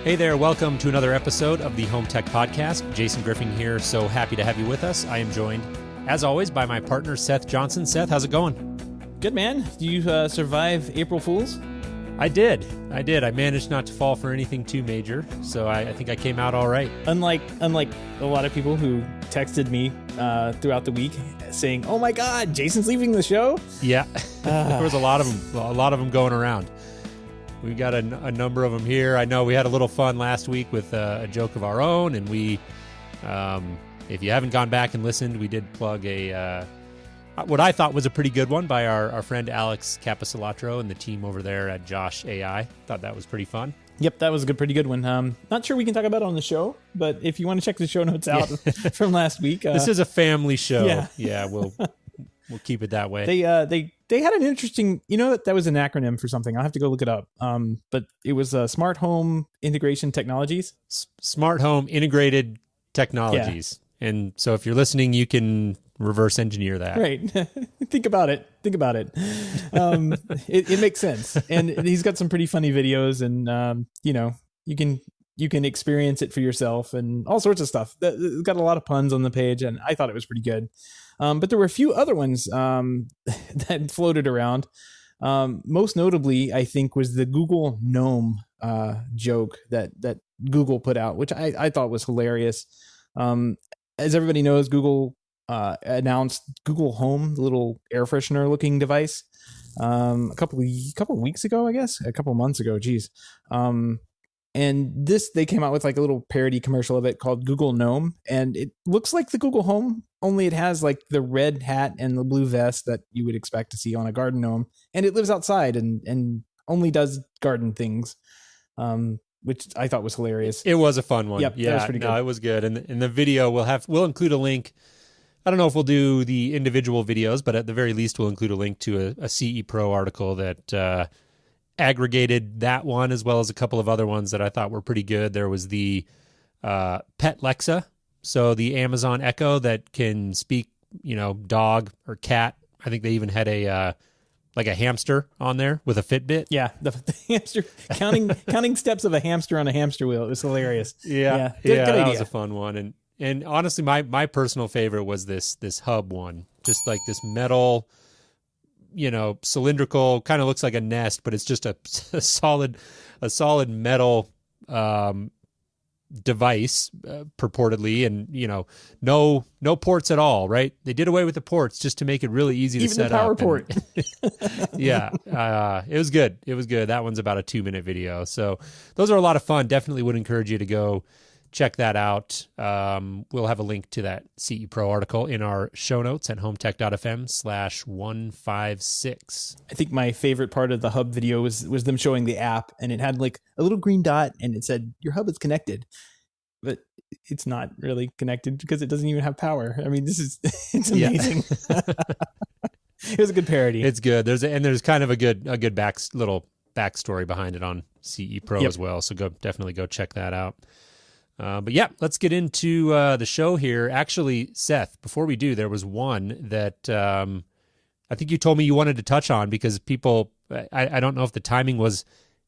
Hey there, welcome to another episode of the Home Tech Podcast. Jason Griffin here, so happy to have you with us. I am joined, as always, by my partner, Seth Johnson. Seth, how's it going? Good, man. Do you survive April Fools? I did. I managed not to fall for anything too major, so I think I came out all right. Unlike a lot of people who texted me throughout the week saying, "Oh my God, Jason's leaving the show." Yeah, there was a lot of them going around. We've got a number of them here. I know we had a little fun last week with a joke of our own, and we, if you haven't gone back and listened, we did plug what I thought was a pretty good one by our friend Alex Capisalatro and the team over there at Josh AI. Thought that was pretty fun. Yep, that was a pretty good one. Not sure we can talk about it on the show, but if you want to check the show notes out from last week. This is a family show. Yeah, we'll keep it that way. They had an interesting, that was an acronym for something. I'll have to go look it up. But it was Smart Home Integration Technologies. Smart Home Integrated Technologies. Yeah. And so if you're listening, you can reverse engineer that. Right. Think about it. It makes sense. And he's got some pretty funny videos, and you can experience it for yourself and all sorts of stuff. It's got a lot of puns on the page, and I thought it was pretty good. But there were a few other ones that floated around. Most notably, I think, was the Google Gnome joke that Google put out, which I thought was hilarious. As everybody knows, Google announced Google Home, the little air freshener looking device, a couple of weeks ago, I guess, a couple of months ago. Geez. And they came out with like a little parody commercial of it called Google Gnome, and it looks like the Google Home, only it has like the red hat and the blue vest that you would expect to see on a garden gnome, and it lives outside and only does garden things, which I thought was hilarious. It was a fun one. Yep, yeah, that was pretty good. No, it was good. And in the video, we'll include a link. I don't know if we'll do the individual videos, but at the very least, we'll include a link to a CE Pro article that aggregated that one, as well as a couple of other ones that I thought were pretty good. There was the Pet Lexa, so the Amazon Echo that can speak, dog or cat. I think they even had a hamster on there with a Fitbit. Yeah, the hamster counting steps of a hamster on a hamster wheel. It was hilarious. Yeah, good idea. That was a fun one. And honestly, my personal favorite was this hub one, just like this metal, cylindrical, kind of looks like a nest, but it's just a solid metal device, purportedly, and no ports at all, right? They did away with the ports just to make it really easy to set up. Even the power port. It was good. That one's about a 2-minute video. So those are a lot of fun. Definitely would encourage you to go check that out. We'll have a link to that CE Pro article in our show notes at HomeTech.fm/156. I think my favorite part of the hub video was them showing the app, and it had like a little green dot, and it said your hub is connected, but it's not really connected because it doesn't even have power. I mean, it's amazing. Yeah. It was a good parody. It's good. There's kind of a good little backstory behind it on CE Pro as well. So definitely go check that out. But yeah, let's get into the show here. Actually, Seth, before we do, there was one that I think you told me you wanted to touch on because people, I don't know if the timing was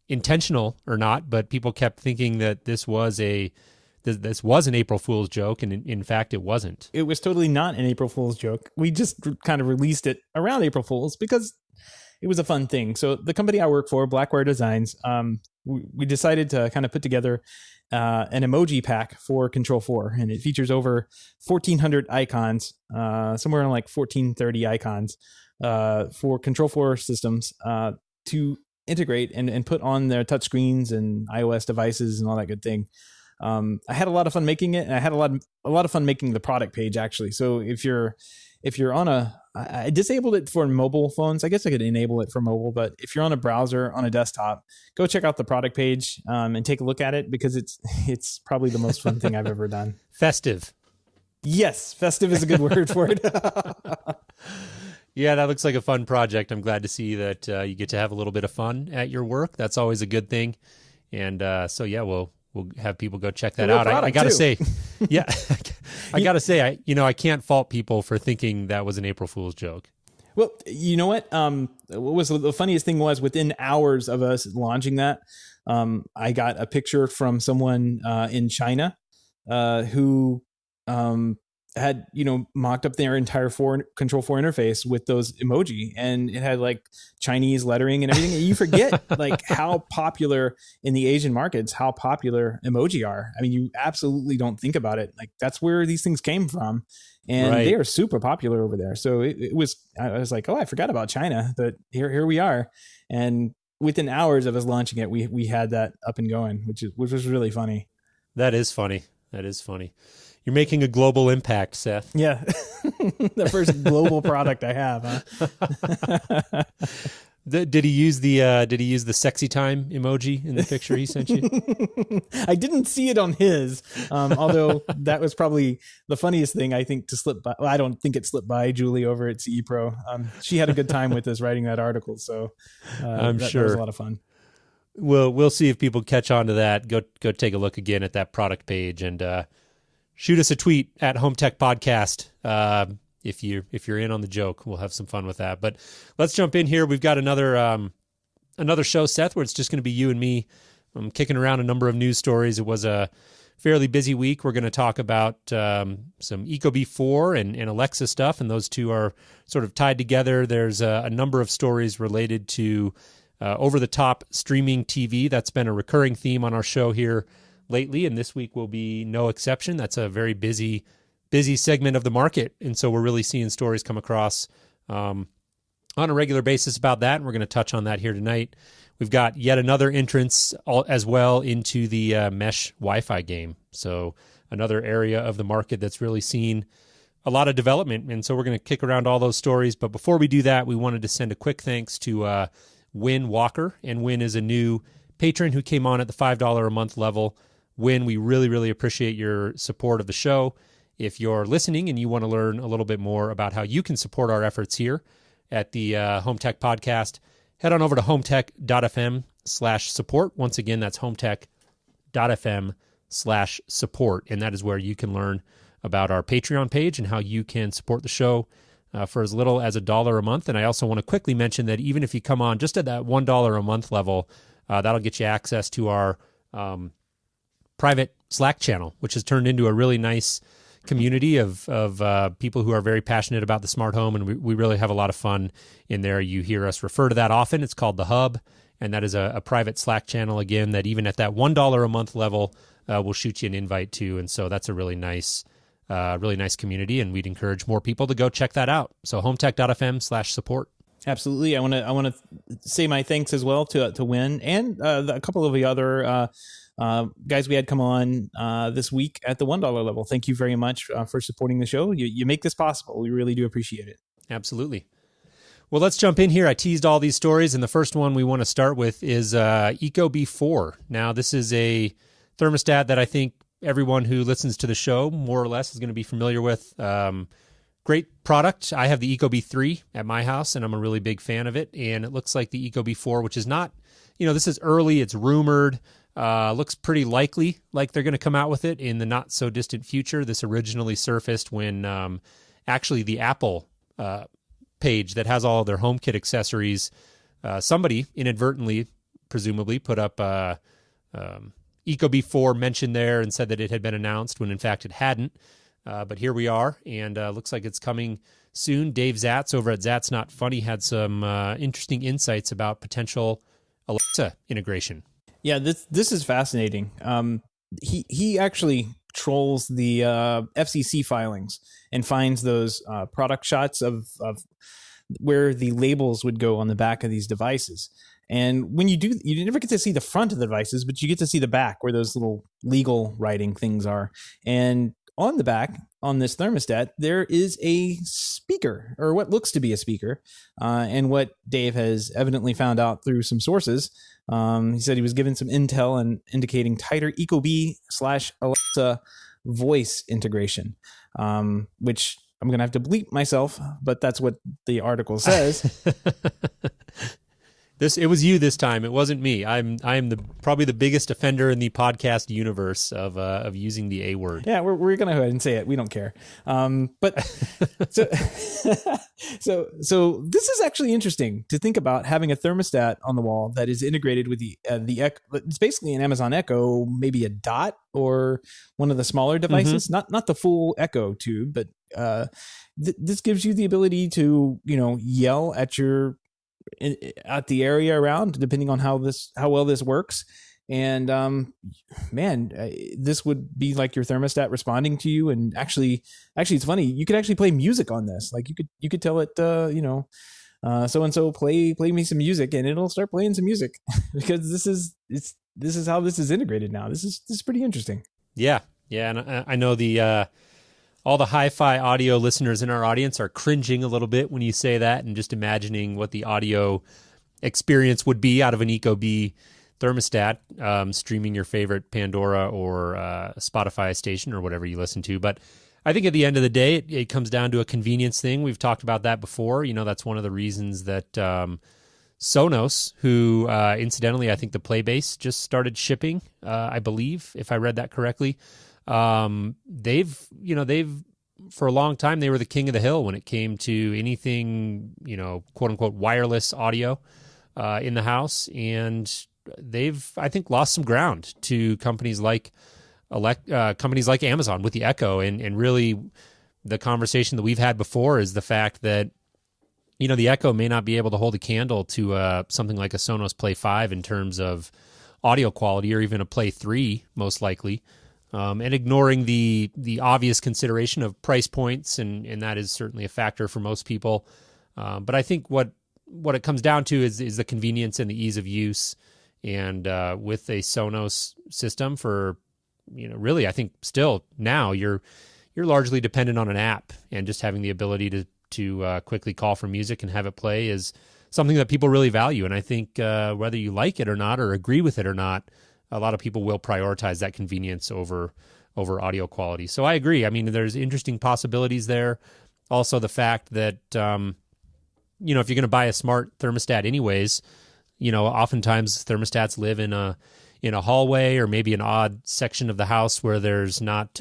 intentional or not, but people kept thinking that this was an April Fool's joke, and in fact, it wasn't. It was totally not an April Fool's joke. We just kind of released it around April Fool's because it was a fun thing. So the company I work for, Blackwire Designs, we decided to kind of put together an emoji pack for Control 4, and it features over 1,400 icons, somewhere around like 1,430 icons for Control 4 systems to integrate and put on their touchscreens and iOS devices and all that good thing. I had a lot of fun making it, and I had a lot of fun making the product page, actually. So if you're on I disabled it for mobile phones. I guess I could enable it for mobile, but if you're on a browser on a desktop, go check out the product page and take a look at it, because it's probably the most fun thing I've ever done. Festive. Yes, festive is a good word for it. Yeah, that looks like a fun project. I'm glad to see that you get to have a little bit of fun at your work. That's always a good thing. And so yeah, we'll have people go check that out. I gotta say, I can't fault people for thinking that was an April Fool's joke. Well, you know what? What was the funniest thing was within hours of us launching that, I got a picture from someone in China who had mocked up their entire Control 4 interface with those emoji, and it had like Chinese lettering and everything. And you forget like how popular in the Asian markets, how popular emoji are. I mean, you absolutely don't think about it. Like that's where these things came from, and Right. they are super popular over there. So it was. I was like, oh, I forgot about China, but here we are, and within hours of us launching it, we had that up and going, which was really funny. That is funny. That is funny. You're making a global impact, Seth. Yeah. The first global product I have, huh? Did he use the sexy time emoji in the picture he sent you? I didn't see it on his, although that was probably the funniest thing I think to slip by. Well, I don't think it slipped by Julie over at CE Pro. She had a good time with us writing that article, so I'm sure that was a lot of fun. We'll see if people catch on to that. Go take a look again at that product page and shoot us a tweet at HomeTech Podcast if you're in on the joke. We'll have some fun with that. But let's jump in here. We've got another show, Seth, where it's just going to be you and me. I'm kicking around a number of news stories. It was a fairly busy week. We're going to talk about some Ecobee 4 and Alexa stuff, and those two are sort of tied together. There's a number of stories related to over-the-top streaming TV. That's been a recurring theme on our show here lately, and this week will be no exception. That's a very busy segment of the market, and so we're really seeing stories come across on a regular basis about that, and we're going to touch on that here tonight. We've got yet another entrance as well into the mesh Wi-Fi game, so another area of the market that's really seen a lot of development, and so we're going to kick around all those stories. But before we do that, we wanted to send a quick thanks to Win Walker, and Win is a new patron who came on at the $5 a month level. Win, we really, really appreciate your support of the show. If you're listening and you want to learn a little bit more about how you can support our efforts here at the Home Tech Podcast, head on over to HomeTech.fm/support. Once again, that's HomeTech.fm/support, and that is where you can learn about our Patreon page and how you can support the show for as little as $1 a month. And I also want to quickly mention that even if you come on just at that $1 a month level, that'll get you access to our private Slack channel, which has turned into a really nice community of people who are very passionate about the smart home, and we really have a lot of fun in there. You hear us refer to that often. It's called The Hub, and that is a private Slack channel, again, that even at that $1 a month level, we'll shoot you an invite to, and so that's a really nice community, and we'd encourage more people to go check that out. So HomeTech.fm/support. Absolutely. I want to say my thanks as well to Win and a couple of the other guys we had come on this week at the $1 level. Thank you very much for supporting the show. You make this possible. We really do appreciate it. Absolutely. Well, let's jump in here. I teased all these stories, and the first one we want to start with is Ecobee 4. Now, this is a thermostat that I think everyone who listens to the show more or less is going to be familiar with. Great product. I have the Ecobee 3 at my house, and I'm a really big fan of it. And it looks like the Ecobee 4, which is not, this is early. It's rumored. Looks pretty likely like they're going to come out with it in the not so distant future. This originally surfaced when actually the Apple page that has all of their HomeKit accessories, somebody inadvertently, presumably, put up Ecobee 4 mentioned there and said that it had been announced when in fact it hadn't. But here we are, and looks like it's coming soon. Dave Zatz over at Zatz Not Funny had some interesting insights about potential Alexa integration. Yeah, this is fascinating. He actually trolls the FCC filings and finds those product shots of where the labels would go on the back of these devices. And when you do, you never get to see the front of the devices, but you get to see the back where those little legal writing things are. And on the back, on this thermostat, there is a speaker, or what looks to be a speaker. And what Dave has evidently found out through some sources, he said he was given some intel and indicating tighter Ecobee/Alexa voice integration, which I'm going to have to bleep myself, but that's what the article says. It was you this time. It wasn't me. I am probably the biggest offender in the podcast universe of using the A word. Yeah, we're gonna go ahead and say it. We don't care. But so so this is actually interesting to think about, having a thermostat on the wall that is integrated with the Echo. It's basically an Amazon Echo, maybe a Dot or one of the smaller devices, not the full Echo tube, but this gives you the ability to yell at the area around, depending on how well this works. And this would be like your thermostat responding to you. And actually it's funny, you could actually play music on this. Like you could tell it so and so play me some music, and it'll start playing some music because this is how this is integrated now. This is pretty interesting. Yeah, and I know all the hi-fi audio listeners in our audience are cringing a little bit when you say that, and just imagining what the audio experience would be out of an Ecobee thermostat, streaming your favorite Pandora or Spotify station or whatever you listen to. But I think at the end of the day, it comes down to a convenience thing. We've talked about that before. That's one of the reasons that Sonos, who incidentally, I think the Playbase just started shipping, I believe, if I read that correctly. They've for a long time, they were the king of the hill when it came to anything, quote unquote, wireless audio in the house. And they've, I think, lost some ground to companies like Amazon with the Echo. And really the conversation that we've had before is the fact that, the Echo may not be able to hold a candle to something like a Sonos Play 5 in terms of audio quality, or even a Play 3, most likely. And ignoring the obvious consideration of price points, and that is certainly a factor for most people. But I think what it comes down to is the convenience and the ease of use. And with a Sonos system, for really, I think still now you're largely dependent on an app, and just having the ability to quickly call for music and have it play is something that people really value. And I think whether you like it or not, or agree with it or not, a lot of people will prioritize that convenience over audio quality. So I agree. I mean, there's interesting possibilities there. Also, the fact that, if you're going to buy a smart thermostat anyways, oftentimes thermostats live in a hallway, or maybe an odd section of the house where there's not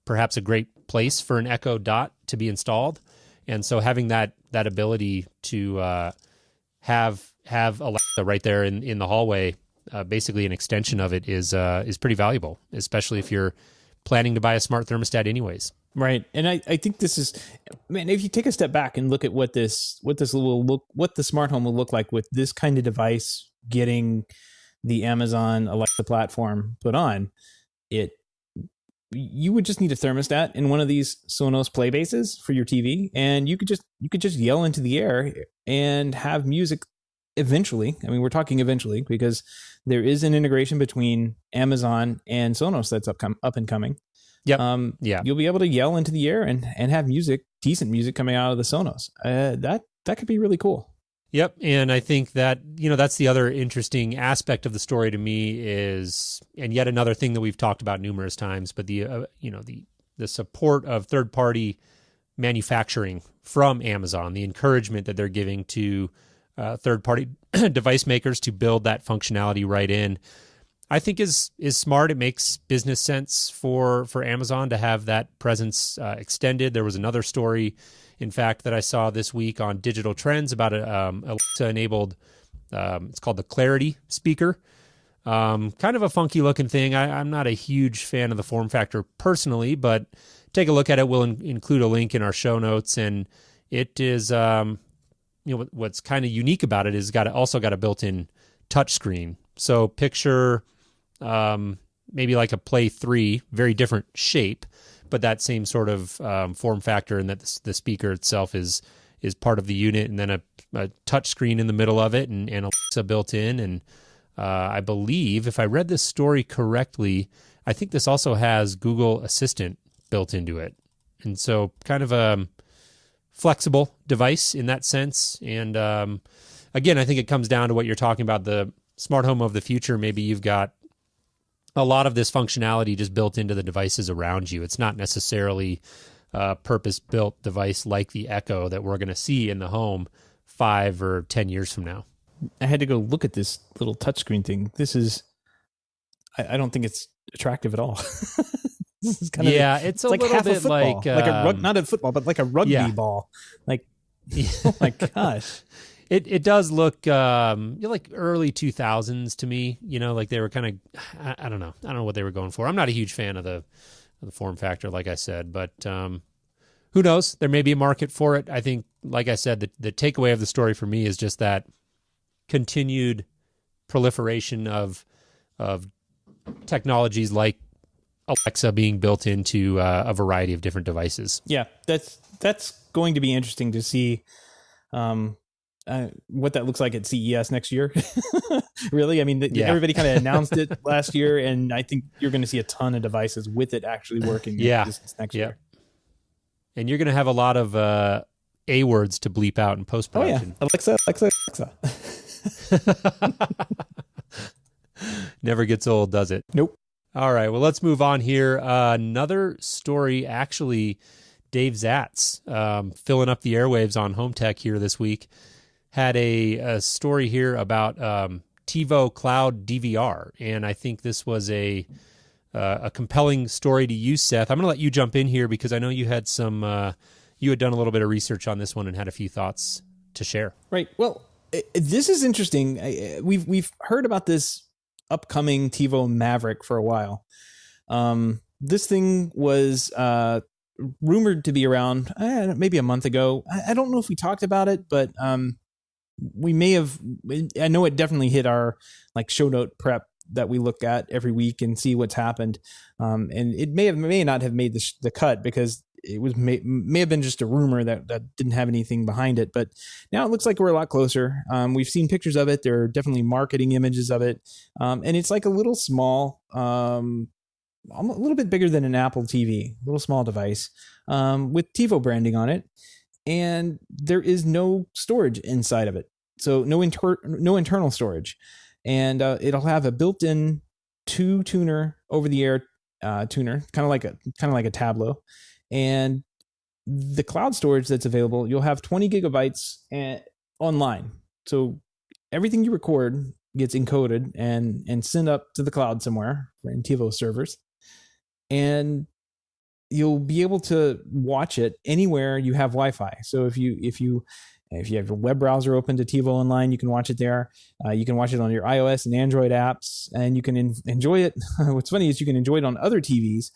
perhaps a great place for an Echo Dot to be installed. And so having that ability to have Alexa right there in the hallway, basically an extension of it, is pretty valuable, especially if you're planning to buy a smart thermostat anyways. Right. And I think this is, man, if you take a step back and look at what the smart home will look like with this kind of device getting the Amazon Alexa platform put on it, you would just need a thermostat in one of these Sonos Playbases for your TV, and you could just yell into the air and have music eventually. I mean, we're talking eventually, because there is an integration between Amazon and Sonos that's up and coming. Yep. Yeah. You'll be able to yell into the air and have decent music coming out of the Sonos. That could be really cool. Yep. And I think that, that's the other interesting aspect of the story to me is, and yet another thing that we've talked about numerous times, but the support of third-party manufacturing from Amazon, the encouragement that they're giving to third-party device makers to build that functionality right in, I think is smart. It makes business sense for Amazon to have that presence extended. There was another story, in fact, that I saw this week on Digital Trends about Alexa-enabled, it's called the Clarity speaker. Kind of a funky looking thing. I'm not a huge fan of the form factor personally, but take a look at it. We'll include a link in our show notes. And it is, what's kind of unique about it is also got a built-in touchscreen. So picture maybe like a Play 3, very different shape, but that same sort of form factor, and that the speaker itself is part of the unit, and then a touch screen in the middle of it, and Alexa built in. And I believe, if I read this story correctly, I think this also has Google Assistant built into it. And so kind of a flexible device in that sense. And again, I think it comes down to what you're talking about, the smart home of the future. Maybe you've got a lot of this functionality just built into the devices around you. It's not necessarily a purpose-built device like the Echo that we're going to see in the home 5 or 10 years from now. I had to go look at this little touchscreen thing. This is, I don't think it's attractive at all. This is kind yeah, of, it's a like little half bit a football, like a not a football, but like a rugby ball. Like, oh my gosh. It does look like early 2000s to me, like they were kind of, I don't know what they were going for. I'm not a huge fan of the form factor, like I said, but who knows? There may be a market for it. I think, like I said, the takeaway of the story for me is just that continued proliferation of technologies like Alexa being built into a variety of different devices. Yeah, that's going to be interesting to see what that looks like at CES next year. Really? I mean, everybody kind of announced it last year, and I think you're going to see a ton of devices with it actually working next year. And you're going to have a lot of A words to bleep out in post-production. Oh, yeah. Alexa. Never gets old, does it? Nope. All right, well, let's move on here. Another story, actually, Dave Zatz, filling up the airwaves on Home Tech here this week, had a story here about TiVo Cloud DVR, and I think this was a compelling story to you, Seth. I'm going to let you jump in here because I know you had you had done a little bit of research on this one and had a few thoughts to share. Right. Well, this is interesting. We've heard about this upcoming TiVo Maverick for a while. This thing was rumored to be around maybe a month ago. I don't know if we talked about it, but we may have. I know it definitely hit our show note prep that we look at every week and see what's happened. And it may not have made the cut because it was may have been just a rumor that didn't have anything behind it. But now it looks like we're a lot closer. We've seen pictures of it. There are definitely marketing images of it. And it's like a little small, a little bit bigger than an Apple TV, a little small device with TiVo branding on it. And there is no storage inside of it. So no internal storage. And it'll have a built-in 2-tuner over-the-air tuner, kind of like a Tableau. And the cloud storage that's available, you'll have 20 gigabytes online. So everything you record gets encoded and sent up to the cloud somewhere in TiVo servers. And you'll be able to watch it anywhere you have Wi-Fi. So if you have a web browser open to TiVo Online, you can watch it there. You can watch it on your iOS and Android apps, and you can enjoy it. What's funny is you can enjoy it on other TVs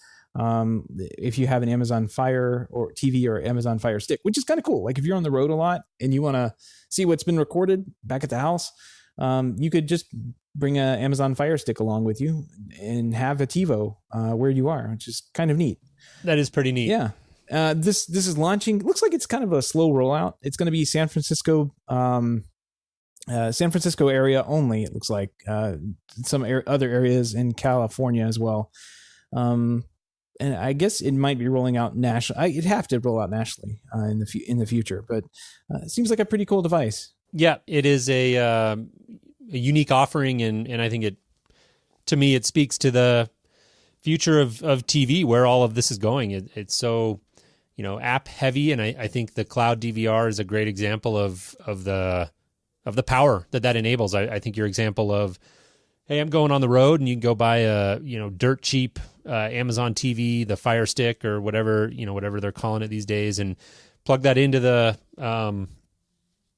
if you have an Amazon Fire or TV or Amazon Fire Stick, which is kind of cool. Like if you're on the road a lot and you want to see what's been recorded back at the house, you could just bring an Amazon Fire Stick along with you and have a TiVo where you are, which is kind of neat. That is pretty neat. Yeah. This is launching. Looks like it's kind of a slow rollout. It's going to be San Francisco area only. It looks like some other areas in California as well. And I guess it might be rolling out nationally. It'd have to roll out nationally in the future. But it seems like a pretty cool device. Yeah, it is a unique offering, and I think to me it speaks to the future of TV, where all of this is going. It's so app heavy, and I think the cloud DVR is a great example of the power that enables. I think your example of, hey, I'm going on the road, and you can go buy a dirt cheap Amazon TV, the Fire Stick or whatever they're calling it these days, and plug that into the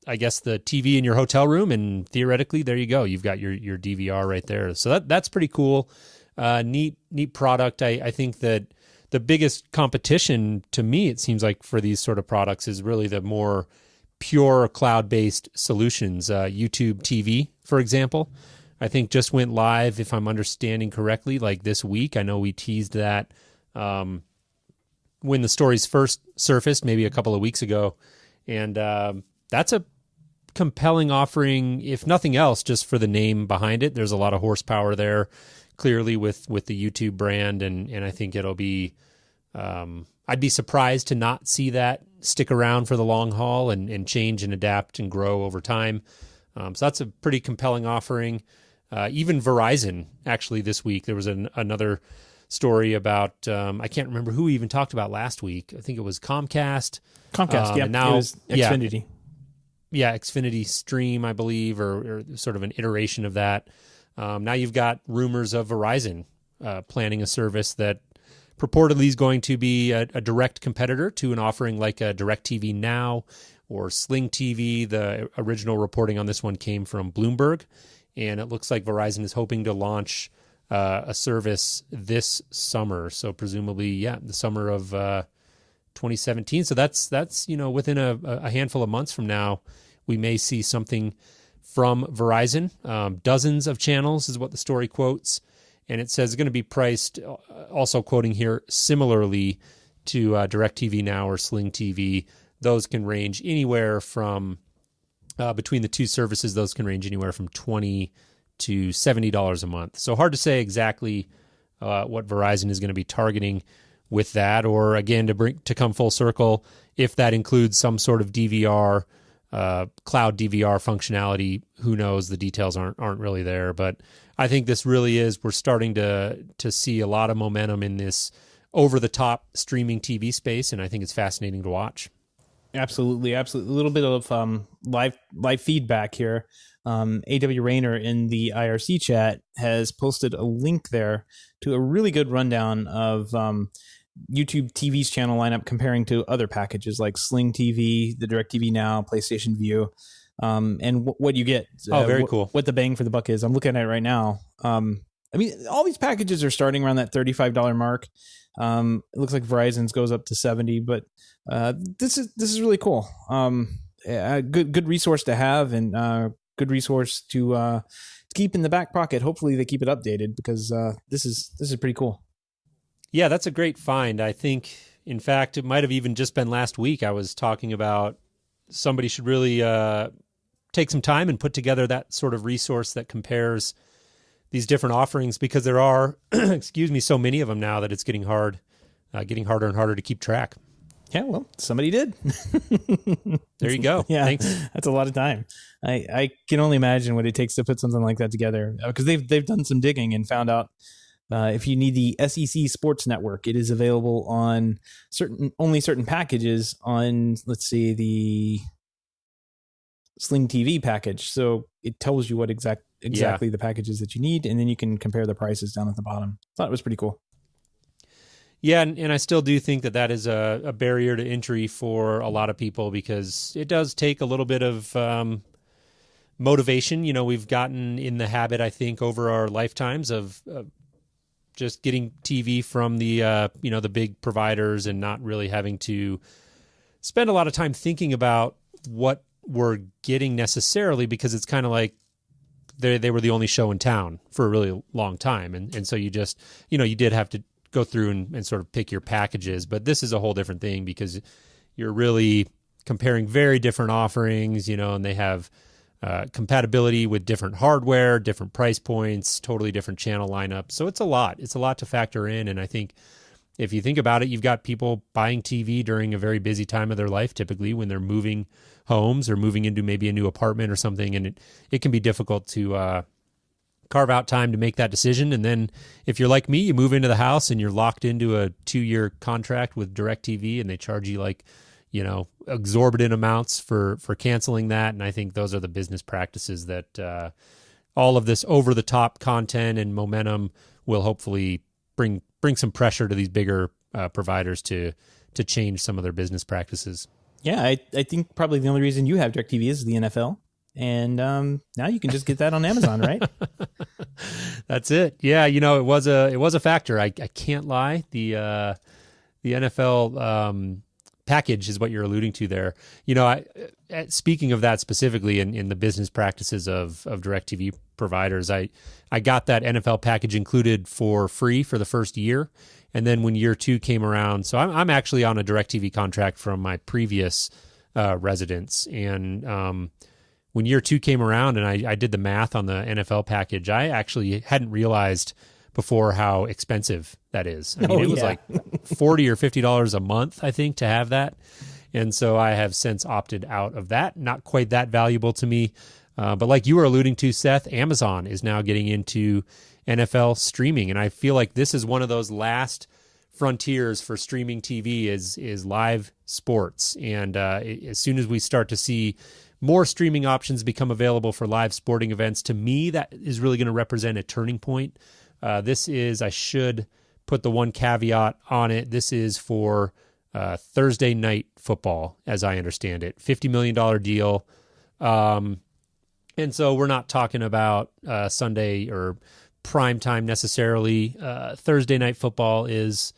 I guess the TV in your hotel room, and theoretically there you go, you've got your DVR right there. So that's pretty cool. Neat product. I think that the biggest competition to me, it seems like, for these sort of products is really the more pure cloud-based solutions. YouTube TV, for example, I think just went live, if I'm understanding correctly, like this week. I know we teased that when the stories first surfaced, maybe a couple of weeks ago. And that's a compelling offering, if nothing else, just for the name behind it. There's a lot of horsepower there, clearly with the YouTube brand, and I think it'll be I'd be surprised to not see that stick around for the long haul and change and adapt and grow over time. So that's a pretty compelling offering. Even Verizon, actually, this week, there was another story about, I can't remember who we even talked about last week. I think it was Comcast. Yeah. And now, it was Xfinity. Xfinity Stream, I believe, or sort of an iteration of that. Now you've got rumors of Verizon planning a service that purportedly is going to be a direct competitor to an offering like a DirecTV Now or Sling TV. The original reporting on this one came from Bloomberg, and it looks like Verizon is hoping to launch a service this summer. So presumably, the summer of 2017. So that's within a handful of months from now, we may see something from Verizon. Dozens of channels is what the story quotes. And it says it's going to be priced, also quoting here, similarly to DirecTV Now or Sling TV. Those can range anywhere from, between the two services, those can range anywhere from $20 to $70 a month. So hard to say exactly what Verizon is going to be targeting with that, or again, to come full circle, if that includes some sort of DVR, cloud DVR functionality. Who knows? The details aren't really there, but I think this really is, we're starting to see a lot of momentum in this over-the-top streaming TV space, and I think it's fascinating to watch. Absolutely. A little bit of live feedback here. A.W. Rayner in the IRC chat has posted a link there to a really good rundown of YouTube TV's channel lineup comparing to other packages like Sling TV, the DirecTV Now, PlayStation View. And what you get. Very cool. What the bang for the buck is. I'm looking at it right now. I mean, all these packages are starting around that $35 mark. It looks like Verizon's goes up to $70, but this is really cool. A good resource to have, and good resource to keep in the back pocket. Hopefully they keep it updated, because this is pretty cool. Yeah, that's a great find. I think, in fact, it might have even just been last week I was talking about somebody should really take some time and put together that sort of resource that compares these different offerings, because there are, so many of them now that it's getting harder and harder to keep track. Yeah, well, somebody did. There you go. Yeah, thanks. That's a lot of time. I can only imagine what it takes to put something like that together, because they've done some digging and found out if you need the SEC Sports Network, it is available on certain packages on, let's see, the Sling TV package. So it tells you what exactly the packages that you need, and then you can compare the prices down at the bottom. Thought it was pretty cool. Yeah, and I still do think that is a barrier to entry for a lot of people, because it does take a little bit of motivation. We've gotten in the habit, I think, over our lifetimes of just getting TV from the the big providers and not really having to spend a lot of time thinking about what we're getting necessarily, because it's kind of like they were the only show in town for a really long time. And so you just, you did have to go through and sort of pick your packages. But this is a whole different thing, because you're really comparing very different offerings, and they have compatibility with different hardware, different price points, totally different channel lineup. So it's a lot. It's a lot to factor in. And I think if you think about it, you've got people buying TV during a very busy time of their life, typically when they're moving homes or moving into maybe a new apartment or something. And it can be difficult to carve out time to make that decision. And then if you're like me, you move into the house and you're locked into a 2-year contract with DirecTV, and they charge you exorbitant amounts for canceling that. And I think those are the business practices that all of this over-the-top content and momentum will hopefully bring some pressure to these bigger providers to change some of their business practices. Yeah, I think probably the only reason you have DirecTV is the NFL. And now you can just get that on Amazon, right? That's it. Yeah, it was a factor. I can't lie. The NFL package is what you're alluding to there. Speaking of that specifically in the business practices of DirecTV providers, I got that NFL package included for free for the first year. And then when year 2 came around, so I'm actually on a DirecTV contract from my previous residence. And when year 2 came around and I did the math on the NFL package, I actually hadn't realized before how expensive that is. I mean, it was like $40 or $50 a month, I think, to have that. And so I have since opted out of that. Not quite that valuable to me. But like you were alluding to, Seth, Amazon is now getting into NFL streaming. And I feel like this is one of those last frontiers for streaming TV is live sports. And as soon as we start to see more streaming options become available for live sporting events. To me, that is really going to represent a turning point. This is, I should put the one caveat on it. This is for Thursday night football, as I understand it. $50 million deal. And so we're not talking about Sunday or prime time necessarily. Thursday night football is,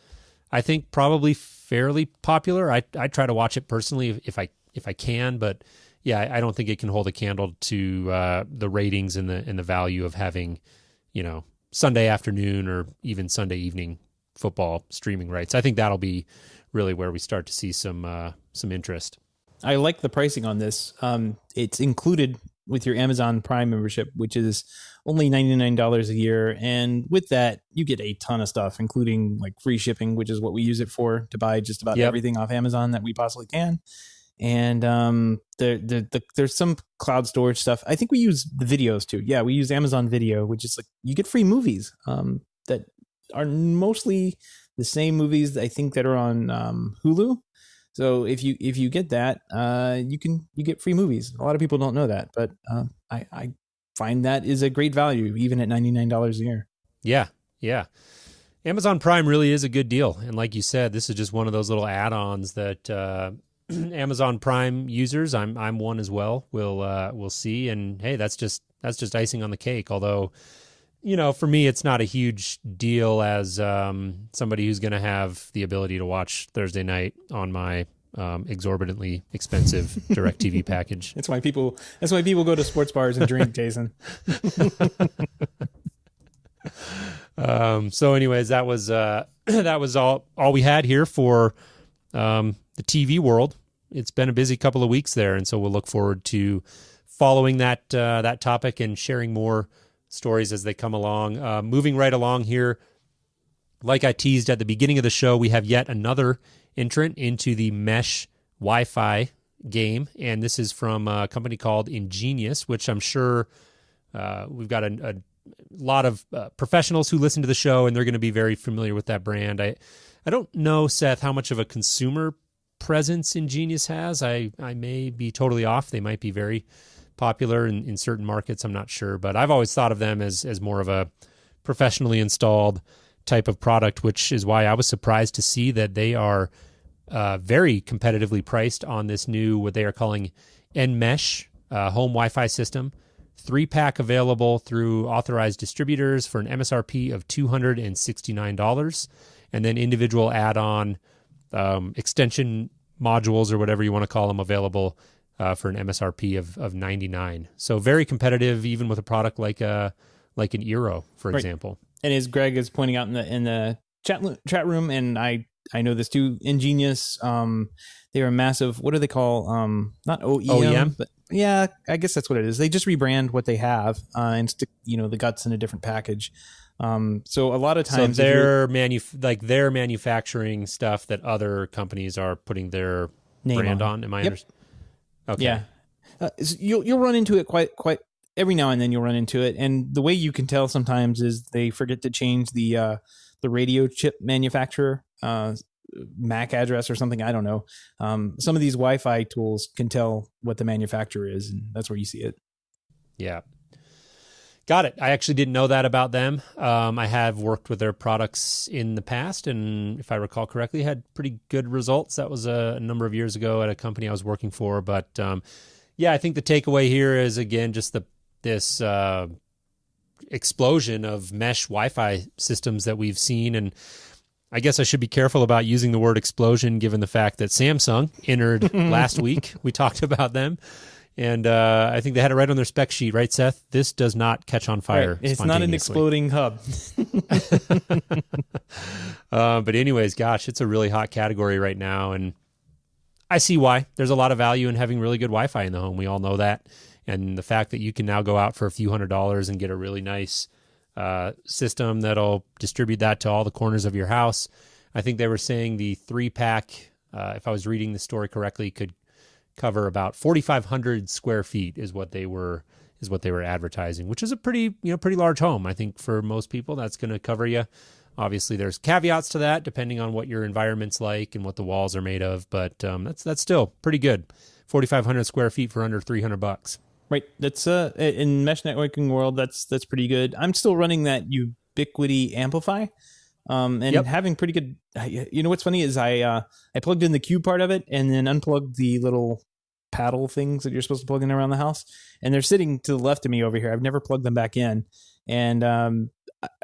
I think, probably fairly popular. I try to watch it personally if I can, but yeah, I don't think it can hold a candle to the ratings and the value of having, Sunday afternoon or even Sunday evening football streaming rights. I think that'll be really where we start to see some interest. I like the pricing on this. It's included with your Amazon Prime membership, which is only $99 a year. And with that, you get a ton of stuff, including like free shipping, which is what we use it for, to buy just about everything off Amazon that we possibly can. And there's some cloud storage stuff. I think we use the videos too. Yeah, we use Amazon Video, which is like you get free movies that are mostly the same movies I think that are on Hulu. So if you get that, you get free movies. A lot of people don't know that, but I find that is a great value, even at $99 a year. Yeah. Amazon Prime really is a good deal, and like you said, this is just one of those little add-ons that Amazon Prime users, I'm one as well, will see, and hey, that's just icing on the cake. Although, for me, it's not a huge deal as somebody who's going to have the ability to watch Thursday night on my exorbitantly expensive DirecTV package. That's why people go to sports bars and drink, Jason. So anyways, that was all we had here for the TV world. It's been a busy couple of weeks there, and so we'll look forward to following that topic and sharing more stories as they come along. Moving right along here, like I teased at the beginning of the show, we have yet another entrant into the mesh Wi-Fi game, and this is from a company called Ingenious, which I'm sure we've got a lot of professionals who listen to the show, and they're going to be very familiar with that brand. I don't know, Seth, how much of a consumer presence Ingenious has. I may be totally off. They might be very popular in certain markets. I'm not sure, but I've always thought of them as more of a professionally installed type of product, which is why I was surprised to see that they are very competitively priced on this new, what they are calling Nmesh home Wi-Fi system. 3-pack available through authorized distributors for an MSRP of $269, and then individual add-on extension modules or whatever you want to call them available for an MSRP of $99. So very competitive, even with a product like an Eero, for example. And as Greg is pointing out in the chat room, and I know this too, Ingenious, they're a massive, what do they call, not OEM, but yeah, I guess that's what it is. They just rebrand what they have and stick, the guts in a different package. So a lot of times, so they're manufacturing stuff that other companies are putting their brand on. Am I understanding? Okay. Yeah. So you'll run into it quite every now and then. You'll run into it, and the way you can tell sometimes is they forget to change the radio chip manufacturer MAC address or something. I don't know. Some of these Wi-Fi tools can tell what the manufacturer is, and that's where you see it. Yeah. Got it. I actually didn't know that about them. I have worked with their products in the past, and if I recall correctly, had pretty good results. That was a number of years ago at a company I was working for. But I think the takeaway here is, again, just this explosion of mesh Wi-Fi systems that we've seen. And I guess I should be careful about using the word explosion, given the fact that Samsung entered last week. We talked about them. And I think they had it right on their spec sheet, right, Seth? This does not catch on fire. Right. It's not an exploding hub. But anyways, gosh, it's a really hot category right now. And I see why. There's a lot of value in having really good Wi-Fi in the home. We all know that. And the fact that you can now go out for a few $100s and get a really nice system that'll distribute that to all the corners of your house. I think they were saying the 3-pack, if I was reading the story correctly, could cover about 4,500 square feet is what they were advertising, which is a pretty large home. I think for most people that's going to cover you. Obviously, there's caveats to that depending on what your environment's like and what the walls are made of, but that's still pretty good. 4,500 square feet for under $300. Right. That's in mesh networking world. That's pretty good. I'm still running that Ubiquiti Amplify, and having pretty good. You know what's funny is I plugged in the cube part of it and then unplugged the little paddle things that you're supposed to plug in around the house, and they're sitting to the left of me over here. I've never plugged them back in, and I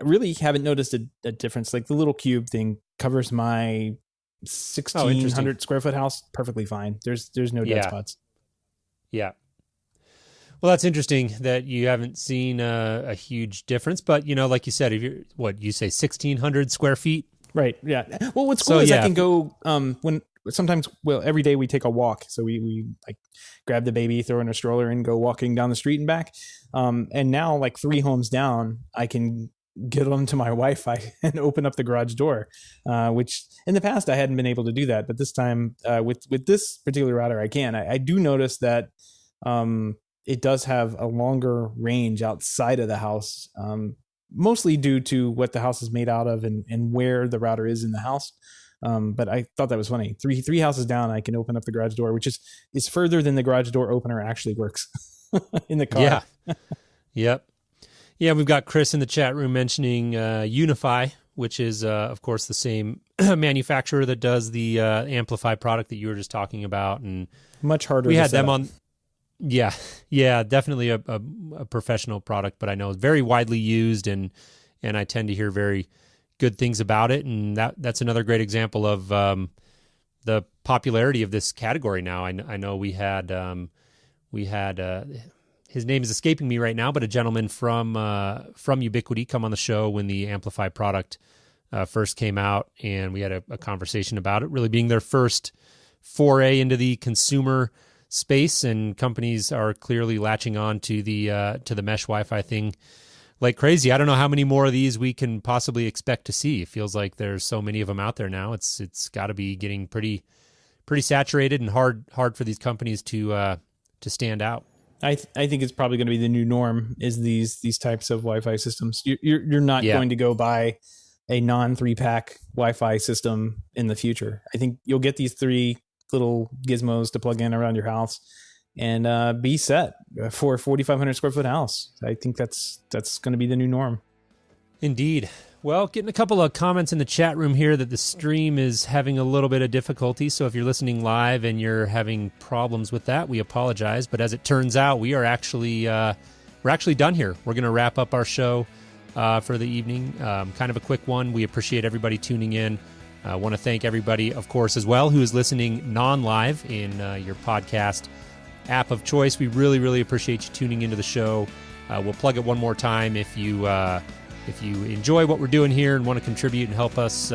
really haven't noticed a difference. Like the little cube thing covers my 1,600 square foot house perfectly fine. There's no dead spots. Yeah. Well, that's interesting that you haven't seen a huge difference, but like you said, if you're you say 1,600 square feet, right? Yeah. Well, what's cool is I can go every day we take a walk, so we like grab the baby, throw in a stroller, and go walking down the street and back. And now, like 3 homes down, I can get onto my Wi-Fi and open up the garage door, which in the past I hadn't been able to do that, but this time with this particular router I can. I do notice that. It does have a longer range outside of the house, mostly due to what the house is made out of and where the router is in the house. But I thought that was funny. Three houses down, I can open up the garage door, which is further than the garage door opener actually works in the car. Yeah. Yep. Yeah, we've got Chris in the chat room mentioning Unify, which is, of course, the same manufacturer that does the Amplify product that you were just talking about. And much harder. We had them on. Yeah, definitely a professional product, but I know it's very widely used, and I tend to hear very good things about it, and that's another great example of the popularity of this category now. I know we had his name is escaping me right now, but a gentleman from Ubiquiti come on the show when the Amplify product first came out, and we had a conversation about it really being their first foray into the consumer space, and companies are clearly latching on to the mesh Wi-Fi thing like crazy. I don't know how many more of these we can possibly expect to see. It feels like there's so many of them out there now. It's got to be getting pretty saturated and hard for these companies to stand out. I think it's probably going to be the new norm is these types of Wi-Fi systems. You're not going to go buy a non 3-pack Wi-Fi system in the future. I think you'll get these 3 little gizmos to plug in around your house and be set for a 4,500 square foot house. I think that's going to be the new norm. Indeed. Well, getting a couple of comments in the chat room here that the stream is having a little bit of difficulty. So if you're listening live and you're having problems with that, we apologize. But as it turns out, we're actually done here. We're going to wrap up our show for the evening. Kind of a quick one. We appreciate everybody tuning in. I want to thank everybody, of course, as well, who is listening non-live in your podcast app of choice. We really, really appreciate you tuning into the show. We'll plug it one more time. If you enjoy what we're doing here and want to contribute and help us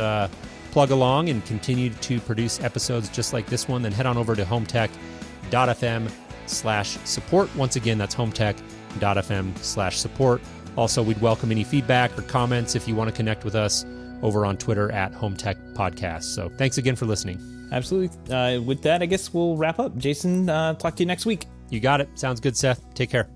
plug along and continue to produce episodes just like this one, then head on over to HomeTech.fm/support. Once again, that's HomeTech.fm/support. Also, we'd welcome any feedback or comments if you want to connect with us over on Twitter at HomeTech Podcast. So thanks again for listening. Absolutely. With that, I guess we'll wrap up. Jason, talk to you next week. You got it. Sounds good, Seth. Take care.